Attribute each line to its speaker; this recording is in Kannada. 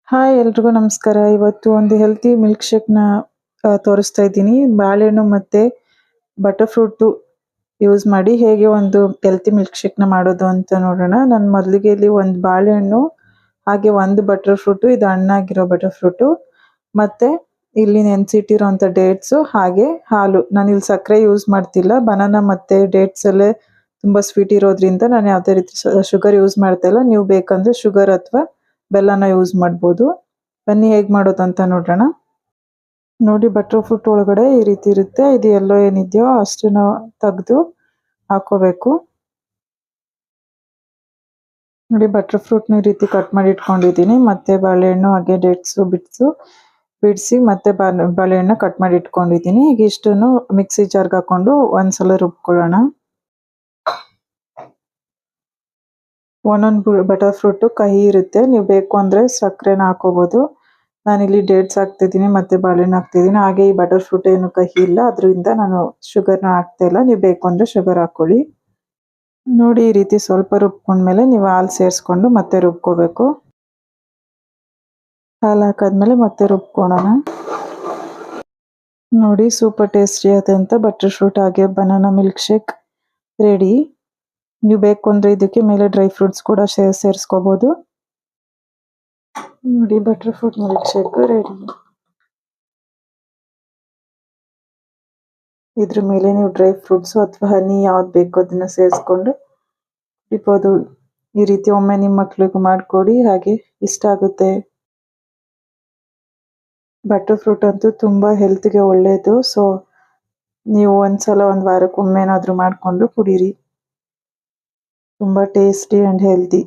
Speaker 1: ಹಾಯ್ ಎಲ್ರಿಗೂ ನಮಸ್ಕಾರ. ಇವತ್ತು ಒಂದು ಹೆಲ್ತಿ ಮಿಲ್ಕ್ ಶೇಕ್‌ನ ತೋರಿಸ್ತಾ ಇದ್ದೀನಿ. ಬಾಳೆಹಣ್ಣು ಮತ್ತೆ ಬಟರ್ ಫ್ರೂಟು ಯೂಸ್ ಮಾಡಿ ಹೇಗೆ ಒಂದು ಹೆಲ್ತಿ ಮಿಲ್ಕ್ ಶೇಕ್‌ನ ಮಾಡೋದು ಅಂತ ನೋಡೋಣ. ನಾನು ಮೊದಲಿಗೆ ಇಲ್ಲಿ ಒಂದು ಬಾಳೆಹಣ್ಣು, ಹಾಗೆ ಒಂದು ಬಟರ್ ಫ್ರೂಟು, ಇದು ಹಣ್ಣಾಗಿರೋ ಬಟರ್ ಫ್ರೂಟು, ಮತ್ತೆ ಇಲ್ಲಿ ನೆನೆಸಿಟ್ಟಿರೋಂಥ ಡೇಟ್ಸು, ಹಾಗೆ ಹಾಲು. ನಾನಿಲ್ಲಿ ಸಕ್ಕರೆ ಯೂಸ್ ಮಾಡ್ತಿಲ್ಲ. ಬನಾನಾ ಮತ್ತೆ ಡೇಟ್ಸಲ್ಲೇ ತುಂಬ ಸ್ವೀಟ್ ಇರೋದ್ರಿಂದ ನಾನು ಯಾವುದೇ ರೀತಿ ಶುಗರ್ ಯೂಸ್ ಮಾಡ್ತಾ ಇಲ್ಲ. ನೀವು ಬೇಕಂದರೆ ಶುಗರ್ ಅಥವಾ ಬೆಲ್ಲನ ಯೂಸ್ ಮಾಡ್ಬೋದು. ಬನ್ನಿ ಹೇಗೆ ಮಾಡೋದು ಅಂತ ನೋಡೋಣ. ನೋಡಿ, ಬಟರ್ ಫ್ರೂಟ್ ಒಳಗಡೆ ಈ ರೀತಿ ಇರುತ್ತೆ. ಇದು ಎಲ್ಲೋ ಏನಿದೆಯೋ ಅಷ್ಟನ್ನು ತೆಗೆದು ಹಾಕೋಬೇಕು. ನೋಡಿ, ಬಟರ್ ಫ್ರೂಟ್ನ ಈ ರೀತಿ ಕಟ್ ಮಾಡಿ ಇಟ್ಕೊಂಡಿದ್ದೀನಿ. ಮತ್ತೆ ಬಾಳೆಹಣ್ಣು ಹಾಗೆ ಡೇಟ್ಸು ಬಿಡಿಸಿ ಮತ್ತೆ ಬಾಳೆಹಣ್ಣು ಕಟ್ ಮಾಡಿ ಇಟ್ಕೊಂಡಿದ್ದೀನಿ. ಈಗ ಇಷ್ಟನ್ನು ಮಿಕ್ಸಿ ಜಾರ್ಗೆ ಹಾಕೊಂಡು ಒಂದ್ಸಲ ರುಬ್ಕೊಳ್ಳೋಣ. ಒಂದೊಂದು ಬಟರ್ ಫ್ರೂಟು ಕಹಿ ಇರುತ್ತೆ. ನೀವು ಬೇಕು ಅಂದರೆ ಸಕ್ಕರೆನ ಹಾಕೋಬೋದು. ನಾನಿಲ್ಲಿ ಡೇಟ್ಸ್ ಹಾಕ್ತಿದ್ದೀನಿ ಮತ್ತು ಬಾಳೆಹಣ್ಣು ಹಾಕ್ತಿದ್ದೀನಿ. ಹಾಗೆ ಈ ಬಟರ್ ಫ್ರೂಟ್ ಏನು ಕಹಿ ಇಲ್ಲ, ಅದರಿಂದ ನಾನು ಶುಗರ್ನ ಹಾಕ್ತಾ ಇಲ್ಲ. ನೀವು ಬೇಕು ಅಂದರೆ ಶುಗರ್ ಹಾಕ್ಕೊಳ್ಳಿ. ನೋಡಿ, ಈ ರೀತಿ ಸ್ವಲ್ಪ ರುಬ್ಕೊಂಡ್ಮೇಲೆ ನೀವು ಹಾಲು ಸೇರಿಸ್ಕೊಂಡು ಮತ್ತೆ ರುಬ್ಕೋಬೇಕು. ಹಾಲು ಹಾಕಾದ್ಮೇಲೆ ಮತ್ತೆ ರುಬ್ಕೊಳ್ಳೋಣ. ನೋಡಿ, ಸೂಪರ್ ಟೇಸ್ಟಿ ಆದಂಥ ಬಟರ್ ಫ್ರೂಟ್ ಹಾಗೆ ಬನಾನಾ ಮಿಲ್ಕ್ ಶೇಕ್ ರೆಡಿ. ನೀವು ಬೇಕು ಅಂದರೆ ಇದಕ್ಕೆ ಮೇಲೆ ಡ್ರೈ ಫ್ರೂಟ್ಸ್ ಕೂಡ ಸೇರಿಸ್ಕೋಬೋದು. ನೋಡಿ, butter fruit milkshake ready. ಇದ್ರ ಮೇಲೆ ನೀವು ಡ್ರೈ ಫ್ರೂಟ್ಸು ಅಥವಾ ಹನಿ ಯಾವ್ದು ಬೇಕೋ ಅದನ್ನು ಸೇರಿಸ್ಕೊಂಡು ಕುಡಿಬೋದು. ಈ ರೀತಿ ಒಮ್ಮೆ ನಿಮ್ಮ ಮಕ್ಕಳಿಗೂ ಮಾಡಿಕೊಡಿ, ಹಾಗೆ ಇಷ್ಟ ಆಗುತ್ತೆ. ಬಟರ್ ಫ್ರೂಟ್ ಅಂತೂ ತುಂಬ ಹೆಲ್ತ್ಗೆ ಒಳ್ಳೆಯದು. ಸೊ ನೀವು ಒಂದ್ಸಲ ಒಂದು ವಾರಕ್ಕೆ ಒಮ್ಮೆನಾದರೂ ಮಾಡಿಕೊಂಡು ಕುಡೀರಿ. ತುಂಬ ಟೇಸ್ಟಿ ಆ್ಯಂಡ್ ಹೆಲ್ತಿ.